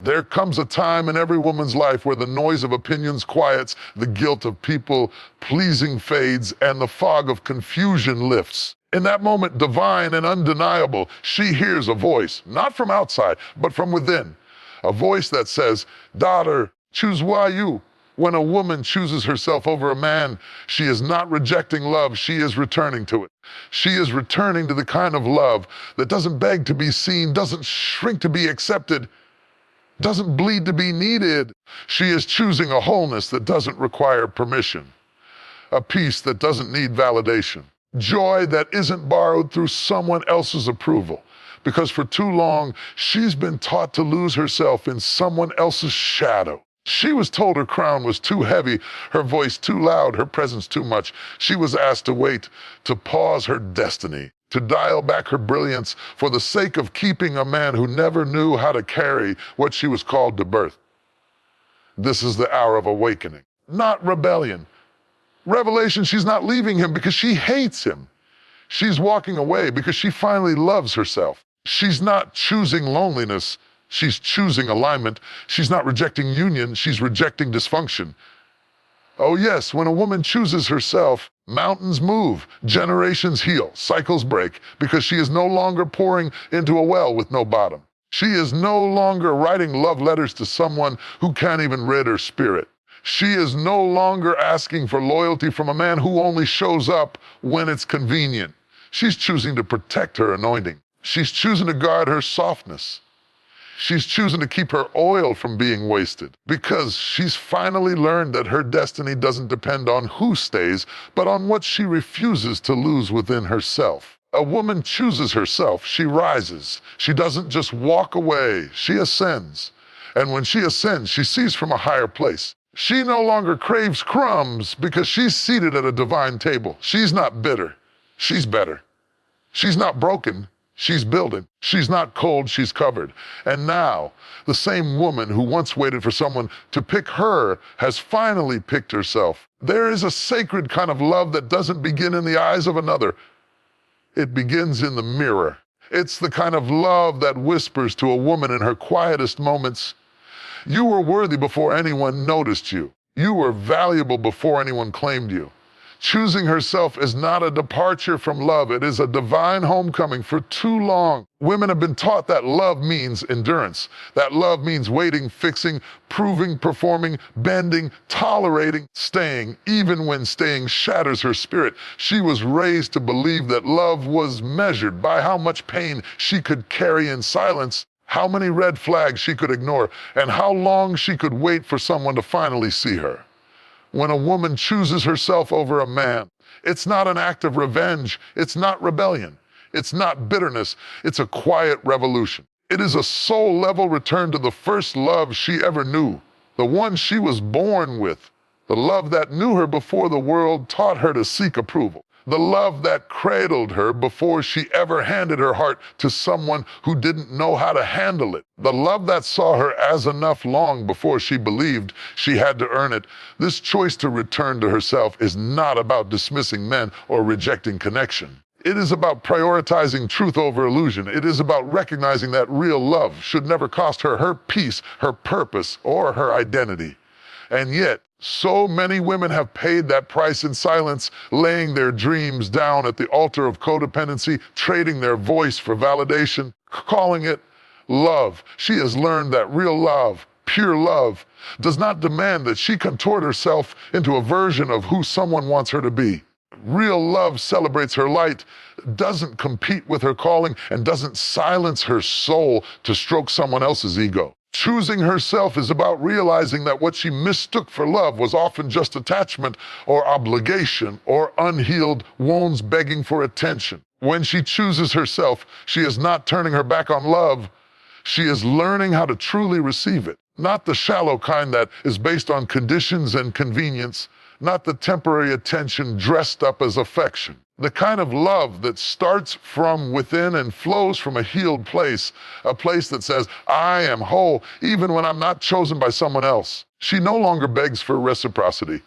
There comes a time in every woman's life where the noise of opinions quiets, the guilt of people pleasing fades, and the fog of confusion lifts. In that moment, divine and undeniable, she hears a voice, not from outside, but from within. A voice that says, "Daughter, choose why you." When a woman chooses herself over a man, she is not rejecting love, she is returning to it. She is returning to the kind of love that doesn't beg to be seen, doesn't shrink to be accepted, doesn't bleed to be needed. She is choosing a wholeness that doesn't require permission, a peace that doesn't need validation, joy that isn't borrowed through someone else's approval. Because for too long, she's been taught to lose herself in someone else's shadow. She was told her crown was too heavy, her voice too loud, her presence too much. She was asked to wait, to pause her destiny, to dial back her brilliance for the sake of keeping a man who never knew how to carry what she was called to birth. This is the hour of awakening, not rebellion. Revelation, she's not leaving him because she hates him. She's walking away because she finally loves herself. She's not choosing loneliness. She's choosing alignment. She's not rejecting union, she's rejecting dysfunction. Oh yes, when a woman chooses herself, mountains move, generations heal, cycles break, because she is no longer pouring into a well with no bottom. She is no longer writing love letters to someone who can't even read her spirit. She is no longer asking for loyalty from a man who only shows up when it's convenient. She's choosing to protect her anointing. She's choosing to guard her softness. She's choosing to keep her oil from being wasted because she's finally learned that her destiny doesn't depend on who stays, but on what she refuses to lose within herself. A woman chooses herself, she rises. She doesn't just walk away, she ascends. And when she ascends, she sees from a higher place. She no longer craves crumbs because she's seated at a divine table. She's not bitter, she's better. She's not broken, she's building. She's not cold, she's covered. And now, the same woman who once waited for someone to pick her has finally picked herself. There is a sacred kind of love that doesn't begin in the eyes of another. It begins in the mirror. It's the kind of love that whispers to a woman in her quietest moments, "You were worthy before anyone noticed you. You were valuable before anyone claimed you." Choosing herself is not a departure from love. It is a divine homecoming. For too long, women have been taught that love means endurance. That love means waiting, fixing, proving, performing, bending, tolerating, staying, even when staying shatters her spirit. She was raised to believe that love was measured by how much pain she could carry in silence, how many red flags she could ignore, and how long she could wait for someone to finally see her. When a woman chooses herself over a man, it's not an act of revenge, it's not rebellion, it's not bitterness, it's a quiet revolution. It is a soul-level return to the first love she ever knew, the one she was born with, the love that knew her before the world taught her to seek approval, the love that cradled her before she ever handed her heart to someone who didn't know how to handle it, the love that saw her as enough long before she believed she had to earn it. This choice to return to herself is not about dismissing men or rejecting connection. It is about prioritizing truth over illusion. It is about recognizing that real love should never cost her her peace, her purpose, or her identity. And yet, so many women have paid that price in silence, laying their dreams down at the altar of codependency, trading their voice for validation, calling it love. She has learned that real love, pure love, does not demand that she contort herself into a version of who someone wants her to be. Real love celebrates her light, doesn't compete with her calling, and doesn't silence her soul to stroke someone else's ego. Choosing herself is about realizing that what she mistook for love was often just attachment or obligation or unhealed wounds begging for attention. When she chooses herself, she is not turning her back on love. She is learning how to truly receive it. Not the shallow kind that is based on conditions and convenience, not the temporary attention dressed up as affection. The kind of love that starts from within and flows from a healed place, a place that says, "I am whole, even when I'm not chosen by someone else." She no longer begs for reciprocity.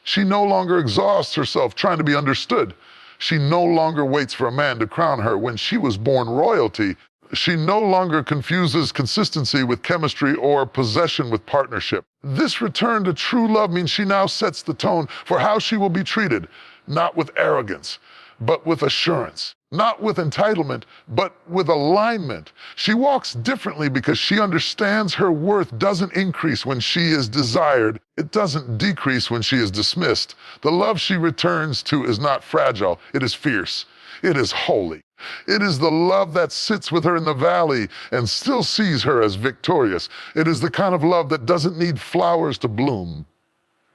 She no longer exhausts herself trying to be understood. She no longer waits for a man to crown her when she was born royalty. She no longer confuses consistency with chemistry or possession with partnership. This return to true love means she now sets the tone for how she will be treated, not with arrogance, but with assurance. Not with entitlement, but with alignment. She walks differently because she understands her worth doesn't increase when she is desired. It doesn't decrease when she is dismissed. The love she returns to is not fragile. It is fierce. It is holy. It is the love that sits with her in the valley and still sees her as victorious. It is the kind of love that doesn't need flowers to bloom.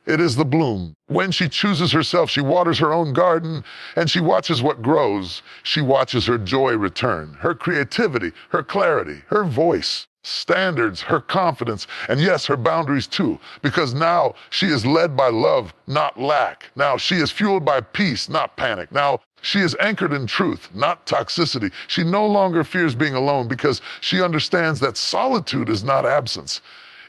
It is the bloom. When she chooses herself, she waters her own garden and she watches what grows. She watches her joy return, her creativity, her clarity, her voice, standards, her confidence, and yes, her boundaries too, because now she is led by love, not lack. Now she is fueled by peace, not panic. Now she is anchored in truth, not toxicity. She no longer fears being alone because she understands that solitude is not absence.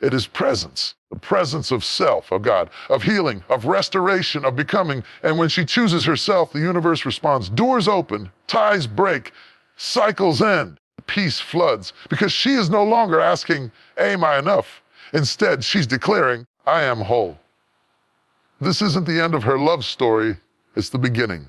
It is presence, the presence of self, of God, of healing, of restoration, of becoming. And when she chooses herself, the universe responds. Doors open, ties break, cycles end, peace floods, because she is no longer asking, am I enough? Instead, she's declaring, I am whole. This isn't the end of her love story, it's the beginning.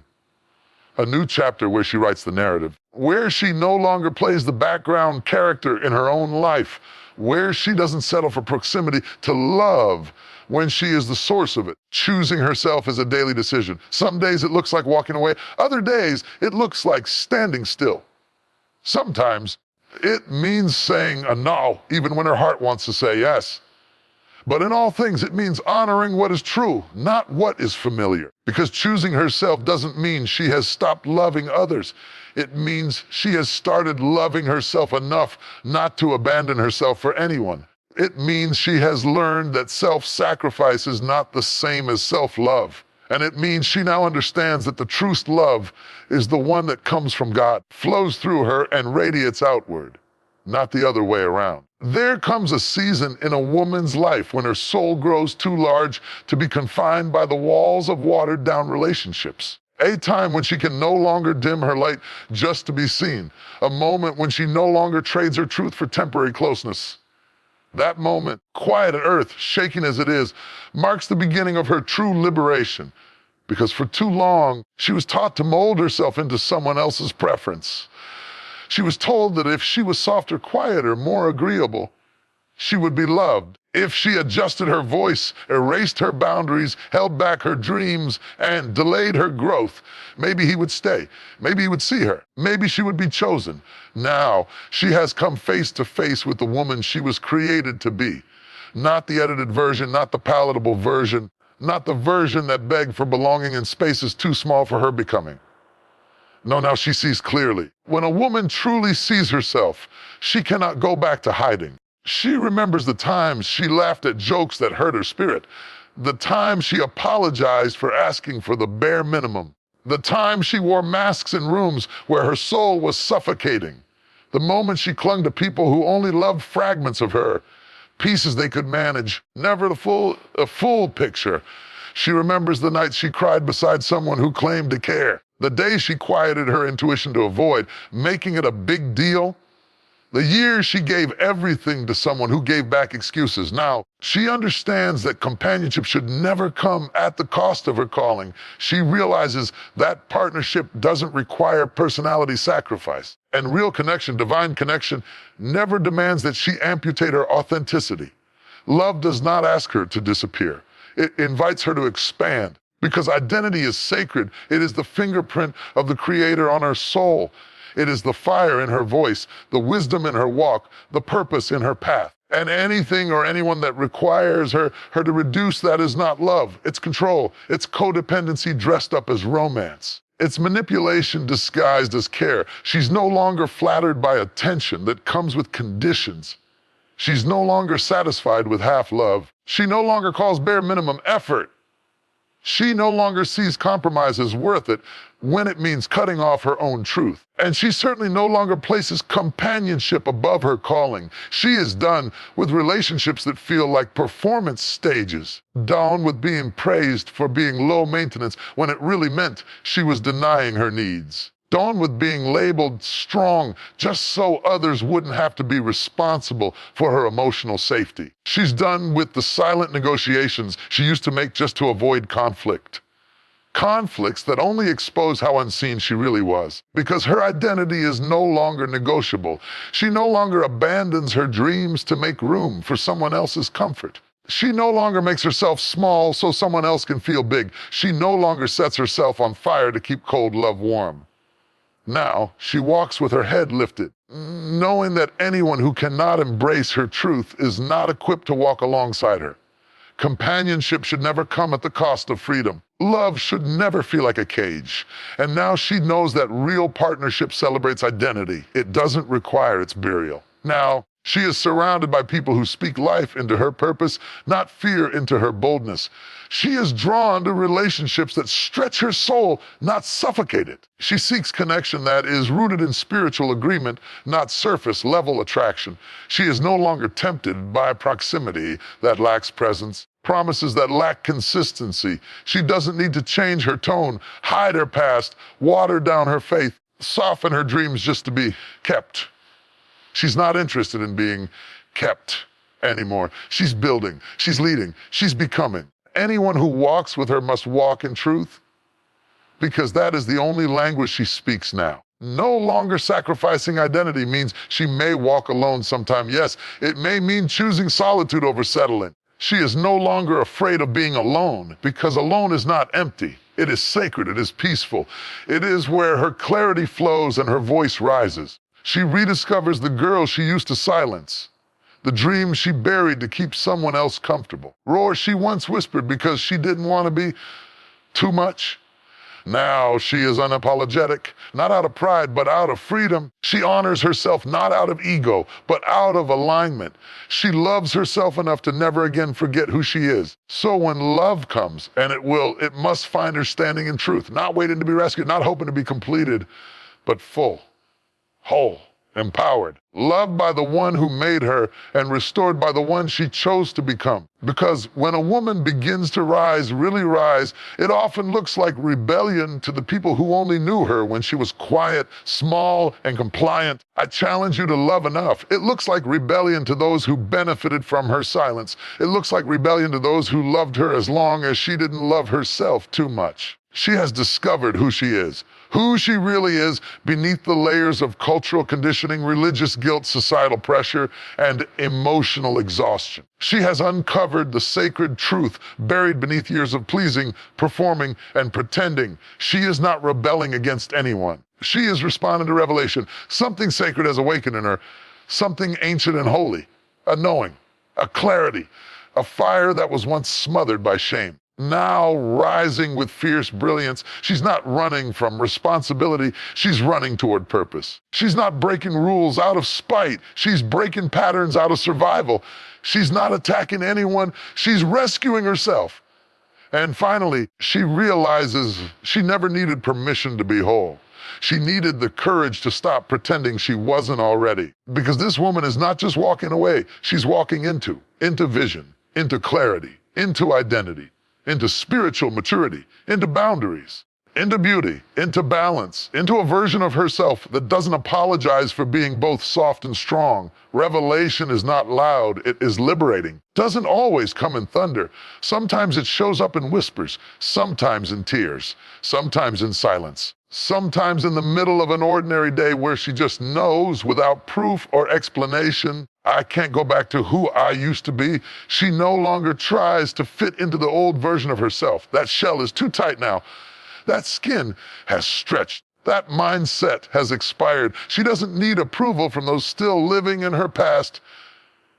A new chapter where she writes the narrative, where she no longer plays the background character in her own life, where she doesn't settle for proximity to love when she is the source of it. Choosing herself is a daily decision. Some days it looks like walking away. Other days it looks like standing still. Sometimes it means saying a no, even when her heart wants to say yes. But in all things, it means honoring what is true, not what is familiar. Because choosing herself doesn't mean she has stopped loving others. It means she has started loving herself enough not to abandon herself for anyone. It means she has learned that self-sacrifice is not the same as self-love. And it means she now understands that the truest love is the one that comes from God, flows through her and radiates outward, not the other way around. There comes a season in a woman's life when her soul grows too large to be confined by the walls of watered-down relationships. A time when she can no longer dim her light just to be seen. A moment when she no longer trades her truth for temporary closeness. That moment, quiet at earth, shaking as it is, marks the beginning of her true liberation. Because for too long, she was taught to mold herself into someone else's preference. She was told that if she was softer, quieter, more agreeable, she would be loved. If she adjusted her voice, erased her boundaries, held back her dreams, and delayed her growth, maybe he would stay. Maybe he would see her. Maybe she would be chosen. Now, she has come face to face with the woman she was created to be. Not the edited version, not the palatable version, not the version that begged for belonging in spaces too small for her becoming. No, now she sees clearly. When a woman truly sees herself, she cannot go back to hiding. She remembers the times she laughed at jokes that hurt her spirit, the time she apologized for asking for the bare minimum, the time she wore masks in rooms where her soul was suffocating, the moment she clung to people who only loved fragments of her, pieces they could manage, never a full picture. She remembers the nights she cried beside someone who claimed to care, the day she quieted her intuition to avoid making it a big deal, the years she gave everything to someone who gave back excuses. Now, she understands that companionship should never come at the cost of her calling. She realizes that partnership doesn't require personality sacrifice. And real connection, divine connection, never demands that she amputate her authenticity. Love does not ask her to disappear. It invites her to expand. Because identity is sacred. It is the fingerprint of the Creator on her soul. It is the fire in her voice, the wisdom in her walk, the purpose in her path. And anything or anyone that requires her to reduce that is not love. It's control. It's codependency dressed up as romance. It's manipulation disguised as care. She's no longer flattered by attention that comes with conditions. She's no longer satisfied with half love. She no longer calls bare minimum effort. She no longer sees compromise as worth it when it means cutting off her own truth. And she certainly no longer places companionship above her calling. She is done with relationships that feel like performance stages, done with being praised for being low maintenance when it really meant she was denying her needs. done with being labeled strong just so others wouldn't have to be responsible for her emotional safety. She's done with the silent negotiations she used to make just to avoid conflict. Conflicts that only expose how unseen she really was. Because her identity is no longer negotiable. She no longer abandons her dreams to make room for someone else's comfort. She no longer makes herself small so someone else can feel big. She no longer sets herself on fire to keep cold love warm. Now, she walks with her head lifted, knowing that anyone who cannot embrace her truth is not equipped to walk alongside her. Companionship should never come at the cost of freedom. Love should never feel like a cage. And now she knows that real partnership celebrates identity. It doesn't require its burial. Now, she is surrounded by people who speak life into her purpose, not fear into her boldness. She is drawn to relationships that stretch her soul, not suffocate it. She seeks connection that is rooted in spiritual agreement, not surface-level attraction. She is no longer tempted by proximity that lacks presence, promises that lack consistency. She doesn't need to change her tone, hide her past, water down her faith, soften her dreams just to be kept. She's not interested in being kept anymore. She's building, she's leading, she's becoming. Anyone who walks with her must walk in truth, because that is the only language she speaks now. No longer sacrificing identity means she may walk alone sometime. Yes, it may mean choosing solitude over settling. She is no longer afraid of being alone, because alone is not empty. It is sacred, it is peaceful. It is where her clarity flows and her voice rises. She rediscovers the girl she used to silence, the dreams she buried to keep someone else comfortable, roars she once whispered because she didn't want to be too much. Now she is unapologetic, not out of pride, but out of freedom. She honors herself not out of ego, but out of alignment. She loves herself enough to never again forget who she is. So when love comes, and it must find her standing in truth, not waiting to be rescued, not hoping to be completed, but full, whole, empowered, loved by the one who made her and restored by the one she chose to become. Because when a woman begins to rise, really rise, it often looks like rebellion to the people who only knew her when she was quiet, small, and compliant. I challenge you to love enough. It looks like rebellion to those who benefited from her silence. It looks like rebellion to those who loved her as long as she didn't love herself too much. She has discovered who she really is beneath the layers of cultural conditioning, religious guilt, societal pressure, and emotional exhaustion. She has uncovered the sacred truth buried beneath years of pleasing, performing, and pretending. She is not rebelling against anyone. She is responding to revelation. Something sacred has awakened in her, something ancient and holy, a knowing, a clarity, a fire that was once smothered by shame. Now rising with fierce brilliance, she's not running from responsibility, she's running toward purpose. She's not breaking rules out of spite, she's breaking patterns out of survival. She's not attacking anyone, she's rescuing herself. And finally, she realizes she never needed permission to be whole. She needed the courage to stop pretending she wasn't already. Because this woman is not just walking away, she's walking into vision, into clarity, into identity, into spiritual maturity, into boundaries, into beauty, into balance, into a version of herself that doesn't apologize for being both soft and strong. Revelation is not loud, it is liberating. Doesn't always come in thunder. Sometimes it shows up in whispers, sometimes in tears, sometimes in silence, sometimes in the middle of an ordinary day where she just knows without proof or explanation, I can't go back to who I used to be. She no longer tries to fit into the old version of herself. That shell is too tight now. That skin has stretched. That mindset has expired. She doesn't need approval from those still living in her past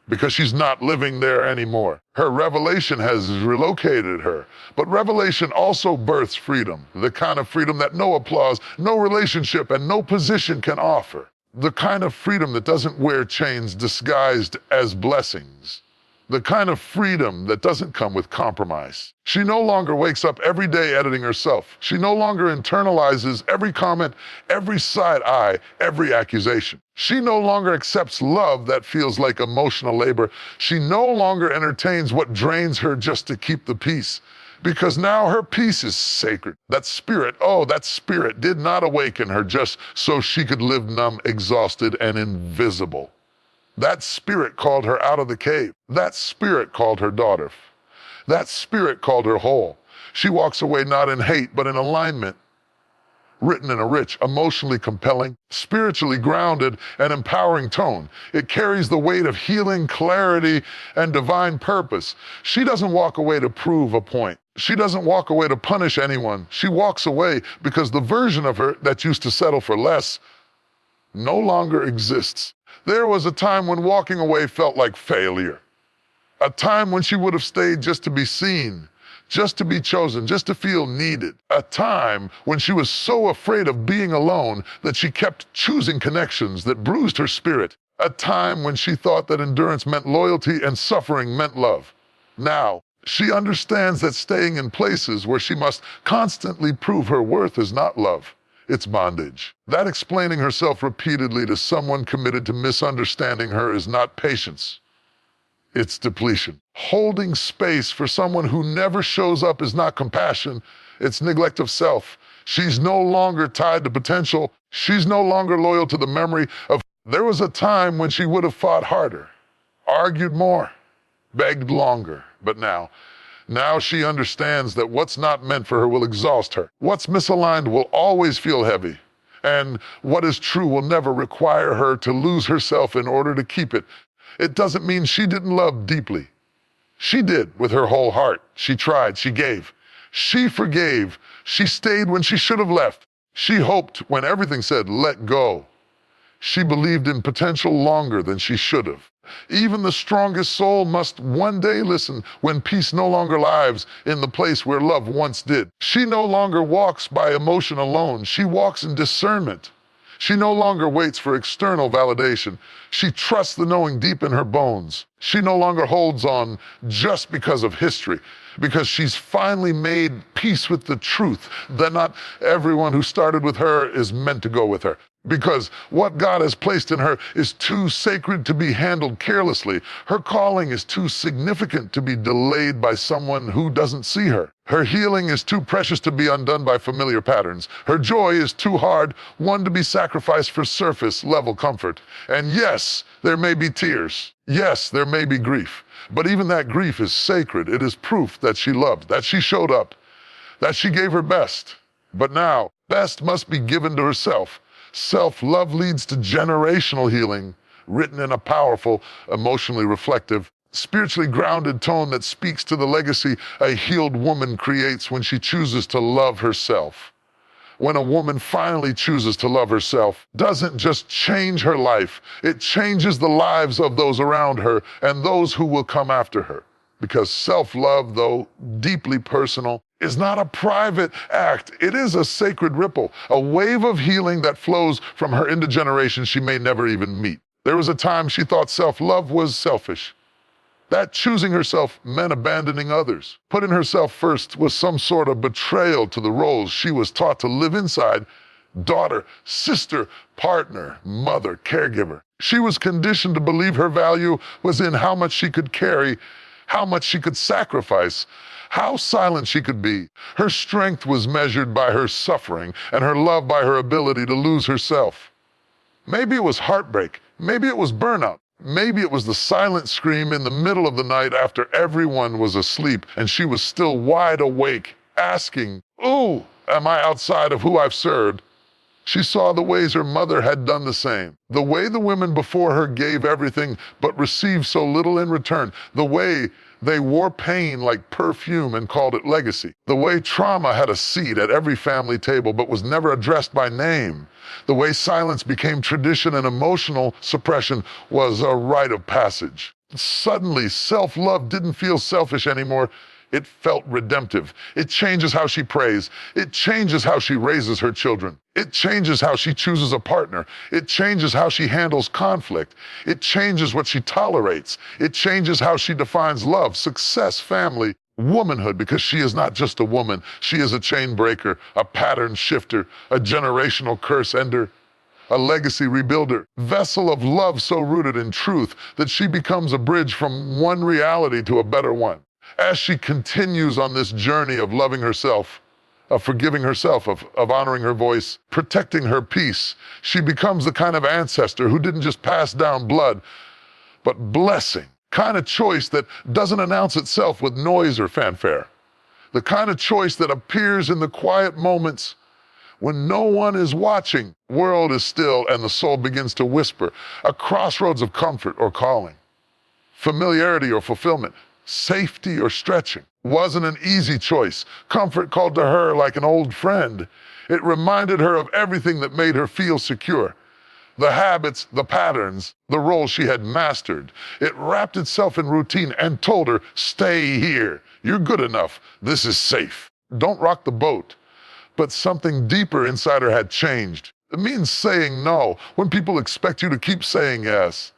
because she's not living there anymore. Her revelation has relocated her. But revelation also births freedom, the kind of freedom that no applause, no relationship, and no position can offer. The kind of freedom that doesn't wear chains disguised as blessings. The kind of freedom that doesn't come with compromise. She no longer wakes up every day editing herself. She no longer internalizes every comment, every side eye, every accusation. She no longer accepts love that feels like emotional labor. She no longer entertains what drains her just to keep the peace. because now her peace is sacred. That spirit did not awaken her just so she could live numb, exhausted, and invisible. That spirit called her out of the cave. That spirit called her daughter. That spirit called her whole. She walks away not in hate, but in alignment, written in a rich, emotionally compelling, spiritually grounded, and empowering tone. It carries the weight of healing, clarity, and divine purpose. She doesn't walk away to prove a point. She doesn't walk away to punish anyone. She walks away because the version of her that used to settle for less no longer exists. There was a time when walking away felt like failure. A time when she would have stayed just to be seen, just to be chosen, just to feel needed. A time when she was so afraid of being alone that she kept choosing connections that bruised her spirit. A time when she thought that endurance meant loyalty and suffering meant love. Now, she understands that staying in places where she must constantly prove her worth is not love. It's bondage. That explaining herself repeatedly to someone committed to misunderstanding her is not patience. It's depletion. Holding space for someone who never shows up is not compassion. It's neglect of self. She's no longer tied to potential. She's no longer loyal to the memory of. There was a time when she would have fought harder, argued more, begged longer. But now she understands that what's not meant for her will exhaust her. What's misaligned will always feel heavy. And what is true will never require her to lose herself in order to keep it. It doesn't mean she didn't love deeply. She did with her whole heart. She tried, she gave. She forgave. She stayed when she should have left. She hoped when everything said, let go. She believed in potential longer than she should have. Even the strongest soul must one day listen when peace no longer lives in the place where love once did. She no longer walks by emotion alone. She walks in discernment. She no longer waits for external validation. She trusts the knowing deep in her bones. She no longer holds on just because of history, because she's finally made peace with the truth that not everyone who started with her is meant to go with her. Because what God has placed in her is too sacred to be handled carelessly. Her calling is too significant to be delayed by someone who doesn't see her. Her healing is too precious to be undone by familiar patterns. Her joy is too hard, one to be sacrificed for surface-level comfort. And yes, there may be tears. Yes, there may be grief. But even that grief is sacred. It is proof that she loved, that she showed up, that she gave her best. But now, best must be given to herself. Self-love leads to generational healing, written in a powerful, emotionally reflective, spiritually grounded tone that speaks to the legacy a healed woman creates when she chooses to love herself. When a woman finally chooses to love herself, doesn't just change her life, it changes the lives of those around her and those who will come after her. Because self-love, though deeply personal, is not a private act. It is a sacred ripple, a wave of healing that flows from her into generations she may never even meet. There was a time she thought self-love was selfish, that choosing herself meant abandoning others. Putting herself first was some sort of betrayal to the roles she was taught to live inside: daughter, sister, partner, mother, caregiver. She was conditioned to believe her value was in how much she could carry, how much she could sacrifice, how silent she could be. Her strength was measured by her suffering, and her love by her ability to lose herself. Maybe it was heartbreak. Maybe it was burnout. Maybe it was the silent scream in the middle of the night after everyone was asleep and she was still wide awake, asking, "Ooh, am I outside of who I've served?" She saw the ways her mother had done the same, the way the women before her gave everything but received so little in return, the way they wore pain like perfume and called it legacy, the way trauma had a seat at every family table but was never addressed by name, the way silence became tradition and emotional suppression was a rite of passage. Suddenly, self-love didn't feel selfish anymore. It felt redemptive. It changes how she prays. It changes how she raises her children. It changes how she chooses a partner. It changes how she handles conflict. It changes what she tolerates. It changes how she defines love, success, family, womanhood, because she is not just a woman. She is a chain breaker, a pattern shifter, a generational curse ender, a legacy rebuilder, vessel of love so rooted in truth that she becomes a bridge from one reality to a better one. As she continues on this journey of loving herself, of forgiving herself, of honoring her voice, protecting her peace, she becomes the kind of ancestor who didn't just pass down blood, but blessing. Kind of choice that doesn't announce itself with noise or fanfare. The kind of choice that appears in the quiet moments when no one is watching. World is still and the soul begins to whisper, a crossroads of comfort or calling, familiarity or fulfillment, safety or stretching. Wasn't an easy choice. Comfort called to her like an old friend. It reminded her of everything that made her feel secure. The habits, the patterns, the roles she had mastered. It wrapped itself in routine and told her, stay here. You're good enough. This is safe. Don't rock the boat. But something deeper inside her had changed. It means saying no when people expect you to keep saying yes.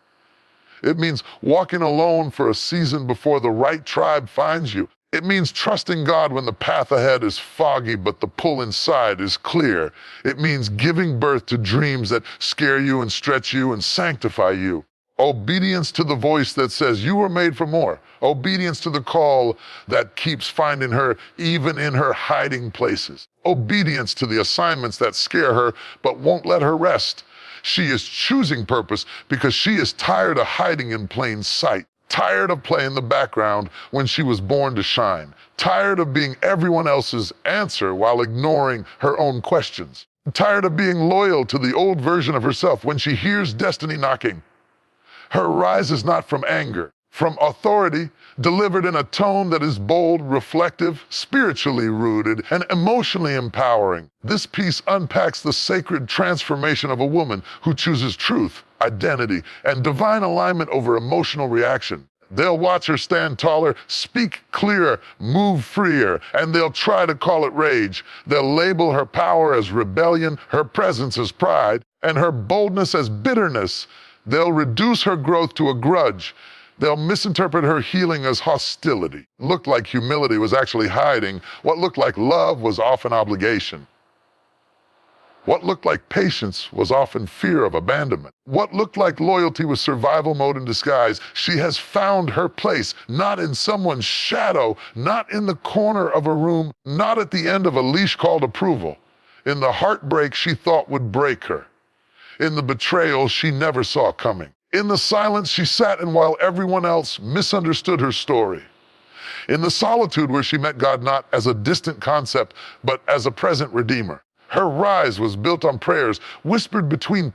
It means walking alone for a season before the right tribe finds you. It means trusting God when the path ahead is foggy, but the pull inside is clear. It means giving birth to dreams that scare you and stretch you and sanctify you. Obedience to the voice that says you were made for more. Obedience to the call that keeps finding her even in her hiding places. Obedience to the assignments that scare her but won't let her rest. She is choosing purpose because she is tired of hiding in plain sight. Tired of playing the background when she was born to shine. Tired of being everyone else's answer while ignoring her own questions. Tired of being loyal to the old version of herself when she hears destiny knocking. Her rise is not from anger, from authority, delivered in a tone that is bold, reflective, spiritually rooted, and emotionally empowering. This piece unpacks the sacred transformation of a woman who chooses truth, identity, and divine alignment over emotional reaction. They'll watch her stand taller, speak clearer, move freer, and they'll try to call it rage. They'll label her power as rebellion, her presence as pride, and her boldness as bitterness. They'll reduce her growth to a grudge. They'll misinterpret her healing as hostility. Looked like humility was actually hiding. What looked like love was often obligation. What looked like patience was often fear of abandonment. What looked like loyalty was survival mode in disguise. She has found her place, not in someone's shadow, not in the corner of a room, not at the end of a leash called approval. In the heartbreak she thought would break her. In the betrayal she never saw coming. In the silence she sat in while everyone else misunderstood her story. In the solitude where she met God not as a distant concept, but as a present redeemer. Her rise was built on prayers whispered between